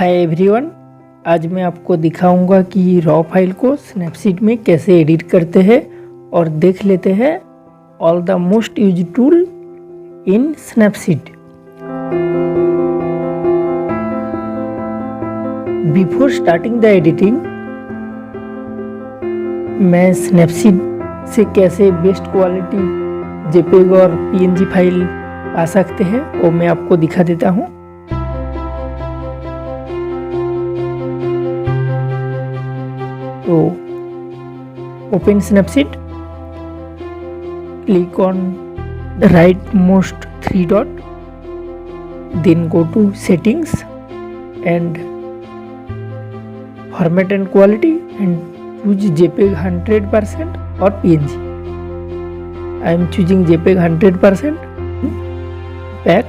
Hi everyone, आज मैं आपको दिखाऊंगा कि रॉ फाइल को स्नैपसीड में कैसे एडिट करते हैं और देख लेते हैं all the most used tool in Snapseed. Before starting the editing, मैं स्नैपसीड से कैसे बेस्ट क्वालिटी जेपीईजी और पीएनजी फाइल पा सकते हैं वो मैं आपको दिखा देता हूँ। तो open Snapseed, click on the rightmost three dot, then go to settings and format and quality and choose JPEG 100% or PNG. I am choosing JPEG 100%. Back.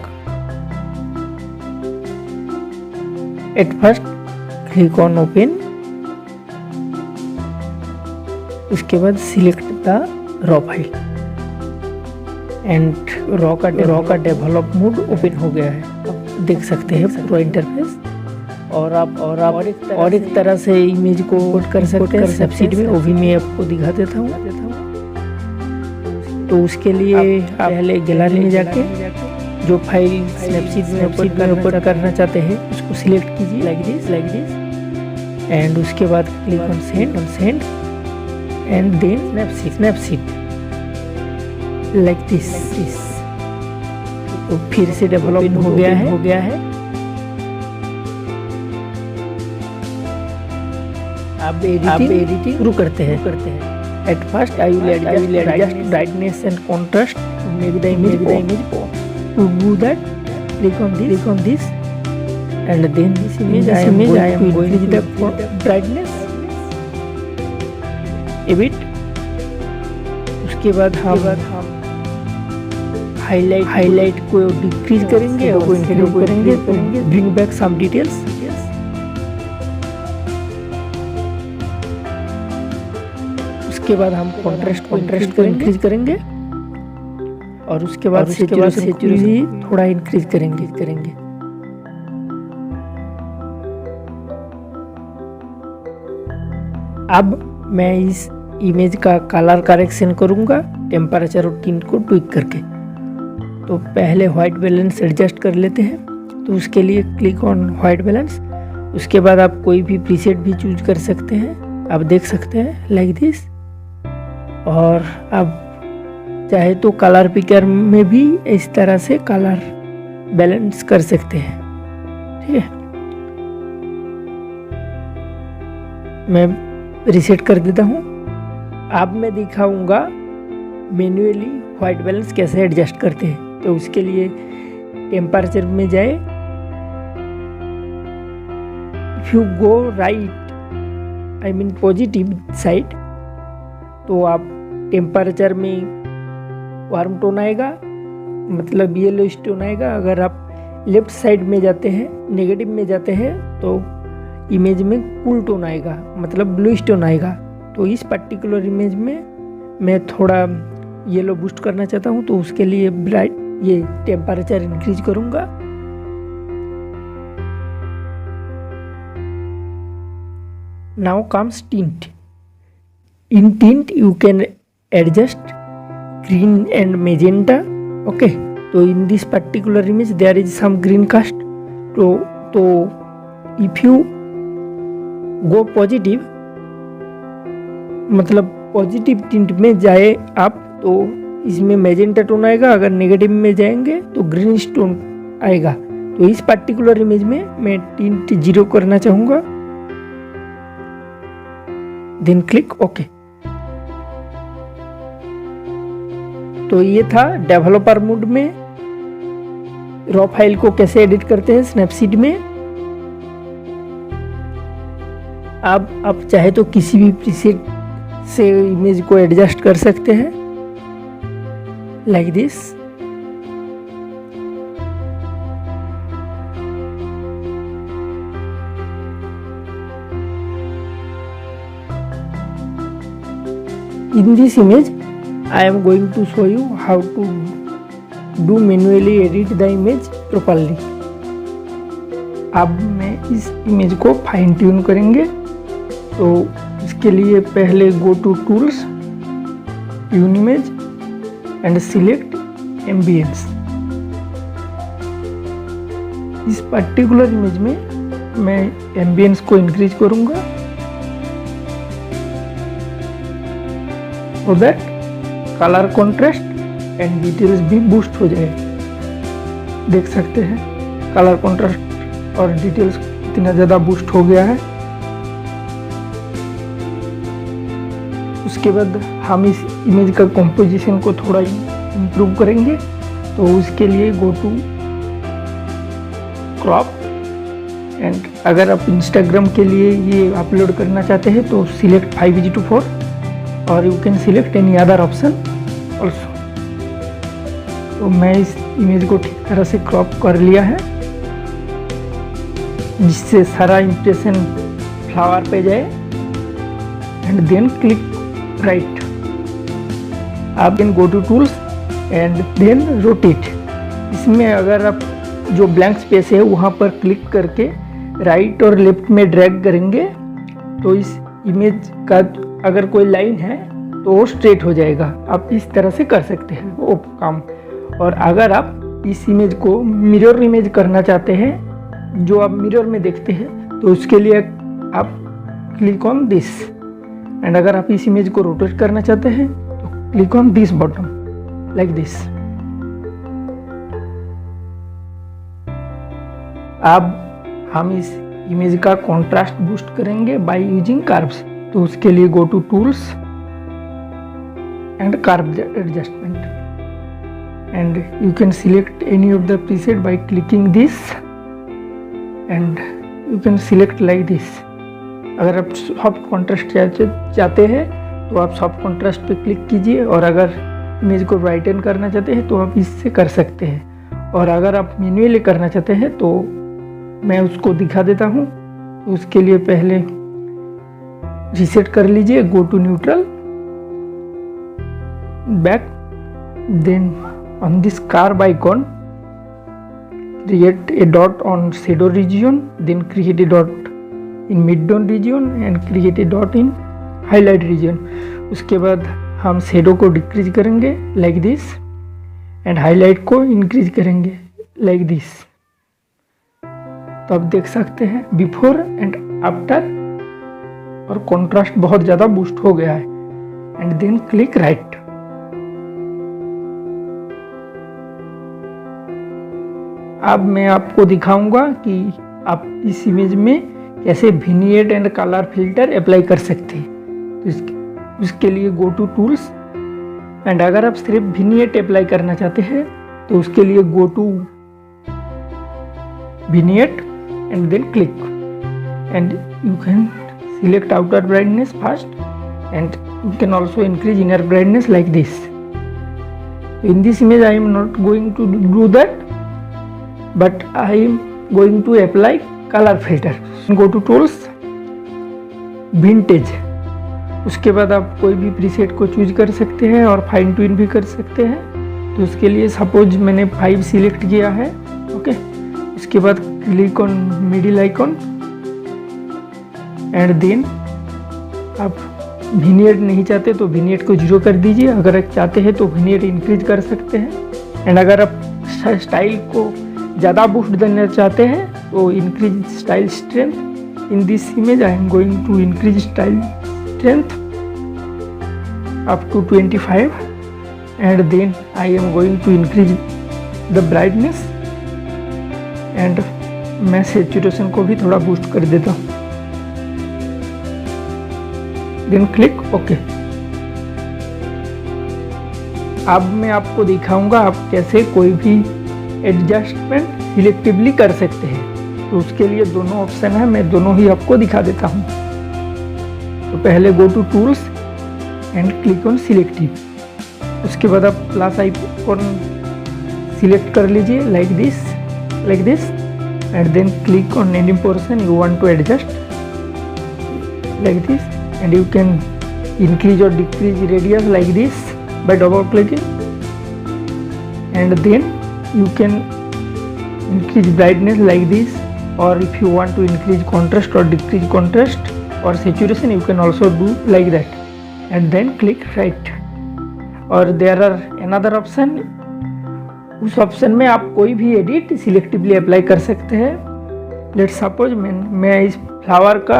At first click on open. उसके बाद select the raw file and raw का develop mode open हो गया है। आप देख सकते हैं पूरा इंटरफेस और आप एक तरह से इमेज को कोड कर सकते हैं स्नैपसीड में, वो भी मैं आपको दिखा देता हूँ। तो उसके लिए आप पहले गैलरी में जाके जो फाइल स्नैपसीड में अपलोड करना चाहते हैं उसको सिलेक्ट कीजिए लाइक दिस एंड उसके बाद click on send and then snapseed like this। तो फिर से डेवलप हो गया है। अब एडिटिंग शुरू करते हैं। At first I will adjust brightness and contrast to make the image pop. To do that, click on this and then this image I am going to increase the brightness a bit। उसके बाद हम highlight को decrease करेंगे और increase करेंगे। Bring back some details. उसके बाद हम कॉन्ट्रास्ट को इंक्रीज करेंगे और उसके बाद सैचुरेशन थोड़ा इंक्रीज करेंगे। अब मैं इस इमेज का कलर करेक्शन करूंगा टेम्परेचर और टिंट को ट्विक करके। तो पहले व्हाइट बैलेंस एडजस्ट कर लेते हैं। तो उसके लिए क्लिक ऑन व्हाइट बैलेंस। उसके बाद आप कोई भी प्रीसेट भी चूज कर सकते हैं, आप देख सकते हैं लाइक दिस। और आप चाहे तो कलर पिकर में भी इस तरह से कलर बैलेंस कर सकते हैं। ठीक है, मैं रीसेट कर देता हूँ। अब मैं दिखाऊंगा मैन्युअली व्हाइट बैलेंस कैसे एडजस्ट करते हैं। तो उसके लिए टेम्परेचर में जाए, if you go right I mean positive side, तो आप टेम्परेचर में वार्म टोन आएगा, मतलब येलोइश टोन आएगा। अगर आप लेफ्ट साइड में जाते हैं, नेगेटिव में जाते हैं, तो इमेज में कूल टोन आएगा, मतलब ब्लूइश टोन आएगा। तो इस पर्टिकुलर इमेज में मैं थोड़ा येलो बूस्ट करना चाहता हूँ, तो उसके लिए ये टेम्परेचर इंक्रीज करूँगा। Now comes tint. In tint you can adjust green and magenta. Okay, तो in this particular image there is some green cast. तो इफ यू गो पॉजिटिव, मतलब पॉजिटिव टिंट में जाए आप, तो इसमें मैजेंटा टोन आएगा। अगर नेगेटिव में जाएंगे तो ग्रीनिश टोन आएगा। तो इस पर्टिकुलर इमेज में मैं टिंट 0 करना चाहूँगा, देन क्लिक ओके। तो ये था डेवलपर मोड में रॉ फाइल को कैसे एडिट करते हैं स्नैपसीड में। आप चाहे तो किसी भी प्रीसेट से इमेज को एडजस्ट कर सकते हैं like this. In this image, I am going to show you how to do manually edit the image properly। अब मैं इस इमेज को फाइन ट्यून करेंगे। तो इसके लिए पहले go to tools, tune image and select ambience. इस पर्टिकुलर इमेज में मैं एम्बियंस को इंक्रीज करूंगा so that colour contrast and details भी बूस्ट हो जाए। देख सकते हैं कलर कॉन्ट्रास्ट और डिटेल्स कितना ज़्यादा बूस्ट हो गया है। उसके बाद हम इस इमेज का कंपोजिशन को थोड़ा इम्प्रूव करेंगे। तो उसके लिए गो टू क्रॉप एंड अगर आप इंस्टाग्राम के लिए ये अपलोड करना चाहते हैं तो सिलेक्ट 5:4 और you can select any other option also. तो मैं इस इमेज को ठीक तरह से क्रॉप कर लिया है जिससे सारा इम्प्रेशन फ्लावर पे जाए एंड देन क्लिक राइट। आप can go to tools and then rotate. इसमें अगर आप जो ब्लैंक स्पेस है वहाँ पर क्लिक करके राइट और लेफ्ट में ड्रैग करेंगे तो इस इमेज का अगर कोई लाइन है तो वो स्ट्रेट हो जाएगा। आप इस तरह से कर सकते हैं वो काम। और अगर आप इस इमेज को मिरर इमेज करना चाहते हैं जो आप मिरर में देखते हैं तो उसके लिए आप क्लिक ऑन दिस एंड अगर आप इस इमेज को रोटेट करना चाहते हैं तो click on this button like this. अब हम इस इमेज का कॉन्ट्रास्ट बूस्ट करेंगे बाय यूजिंग कर्व्स। तो उसके लिए go to tools and curve adjustment and you can select any of the preset by clicking this and you can select like this. अगर आप सॉफ्ट कॉन्ट्रास्ट चाहते हैं तो आप सॉफ्ट कॉन्ट्रास्ट पे क्लिक कीजिए और अगर इमेज को ब्राइटन करना चाहते हैं तो आप इससे कर सकते हैं। और अगर आप मैन्युअली करना चाहते हैं तो मैं उसको दिखा देता हूँ। उसके लिए पहले रीसेट कर लीजिए, go to neutral, back, then on this curve icon create a dot on shadow region, then create a dot in midtone region and create a dot in highlight region। उसके बाद हम शेडो को decrease करेंगे like this and highlight को increase करेंगे like this. तो आप देख सकते हैं बिफोर एंड आफ्टर और कॉन्ट्रास्ट बहुत ज़्यादा बूस्ट हो गया है। And then click right. अब मैं आपको दिखाऊंगा कि आप इस इमेज में कैसे vignette and colour filter apply कर सकते हैं। तो उसके लिए गो टू टूल्स एंड अगर आप सिर्फ विग्नेट अप्लाई करना चाहते हैं तो उसके लिए go to vignette and then click and you can select outer brightness first and you can also increase inner brightness like this. In this image I am not going to do that but I am going to apply color filter। go to tools, vintage। उसके बाद आप कोई भी preset को choose कर सकते हैं और फाइन ट्यून भी कर सकते हैं। तो उसके लिए सपोज मैंने 5 सिलेक्ट किया है, ओके। उसके बाद click on middle icon and then आप विग्नेट नहीं चाहते तो विग्नेट को 0 कर दीजिए। अगर आप चाहते हैं तो विग्नेट इंक्रीज कर सकते हैं। एंड अगर आप स्टाइल को ज़्यादा बूस्ट देना चाहते हैं तो increase style strength. In this image I am going to increase style strength up to 25 and then I am going to increase the brightness and मैं सैचुरेशन को भी थोड़ा बूस्ट कर देता हूँ। Then click okay. अब मैं आपको दिखाऊंगा आप कैसे कोई भी एडजस्टमेंट सिलेक्टिवली कर सकते हैं। तो उसके लिए दोनों ऑप्शन है, मैं दोनों ही आपको दिखा देता हूँ। तो पहले go to tools and click on selective. उसके बाद आप प्लस आइकॉन सिलेक्ट कर लीजिए like this and then click on any portion you want to adjust like this and you can increase और decrease radius like this by double clicking and then you can increase brightness like this or if you want to increase contrast or decrease contrast or saturation, you can also do like that, and then click right. और there are another option, उस option में आप कोई भी edit selectively apply कर सकते हैं. Let's suppose मैं इस फ्लावर का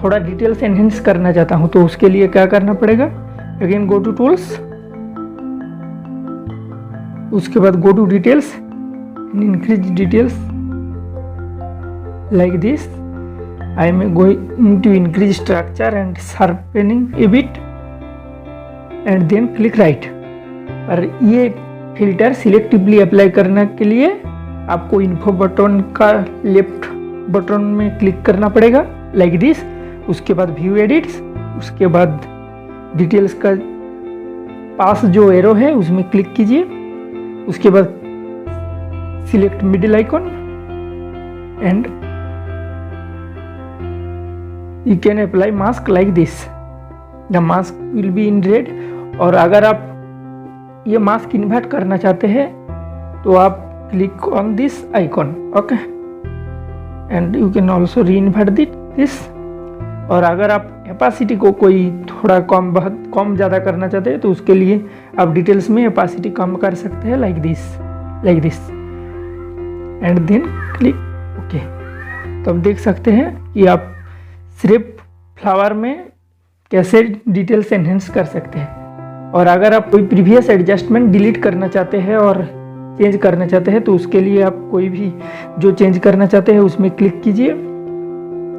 थोड़ा डिटेल्स एनहेंस करना चाहता हूँ, तो उसके लिए क्या करना पड़ेगा, अगेन गो टू टूल्स, उसके बाद go to details, increase details like this. I am going to increase structure and sharpening a bit and then click right. और ये फिल्टर सिलेक्टिवली अप्लाई करने के लिए आपको इन्फो बटन का लेफ्ट बटन में क्लिक करना पड़ेगा लाइक दिस. उसके बाद व्यू एडिट्स, उसके बाद डिटेल्स का पास जो एरो है उसमें क्लिक कीजिए. उसके बाद select middle icon and you can apply mask like this. The mask will be in red. और अगर आप ये मास्क इन्वर्ट करना चाहते हैं तो आप click on this icon, okay, and you can also री इन्वर्ट दिस. और अगर आप एपासिटी को कोई थोड़ा कम बहुत कम ज़्यादा करना चाहते हैं तो उसके लिए आप डिटेल्स में एपासिटी कम कर सकते हैं like this and then click okay. तो आप देख सकते हैं कि आप सिर्फ फ्लावर में कैसे डिटेल्स एनहेंस कर सकते हैं. और अगर आप कोई प्रीवियस एडजस्टमेंट डिलीट करना चाहते हैं और चेंज करना चाहते हैं तो उसके लिए आप कोई भी जो चेंज करना चाहते हैं उसमें क्लिक कीजिए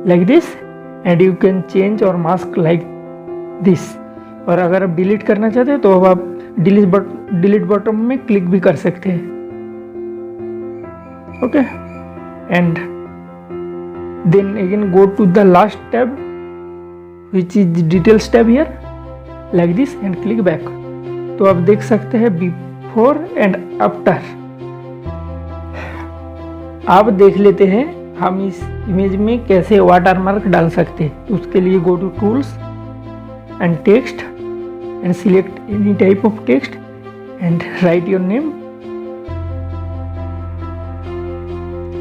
like this and you can change और मास्क लाइक दिस. और अगर आप डिलीट करना चाहते हैं तो अब आप डिलीट बटन में क्लिक भी कर सकते हैं, okay. And then again go to the last tab which is details tab here like this and click back. तो आप देख सकते हैं बिफोर एंड आफ्टर. आप देख लेते हैं हम इस इमेज में कैसे वाटरमार्क डाल सकते हैं. तो उसके लिए go to tools and text and select any type of text and write your name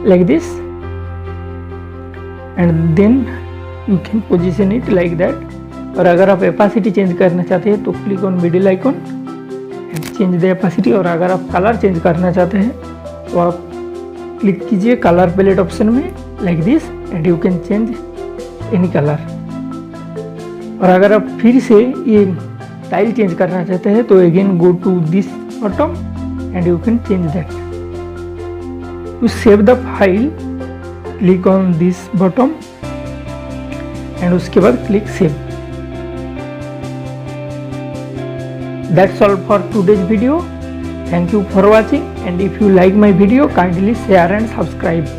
like this and then you can position it like that. और अगर आप एपासिटी चेंज करना चाहते हैं तो click on middle icon and change the opacity. और अगर आप कलर चेंज करना चाहते हैं तो आप क्लिक कीजिए कलर पैलेट ऑप्शन में like this and you can change any colour. और अगर आप फिर से ये स्टाइल चेंज करना चाहते हैं तो again go to this button and you can change that. To save the file click on this button and उसके बाद click save. That's all for today's video. Thank you for watching, and if you like my video, kindly share and subscribe.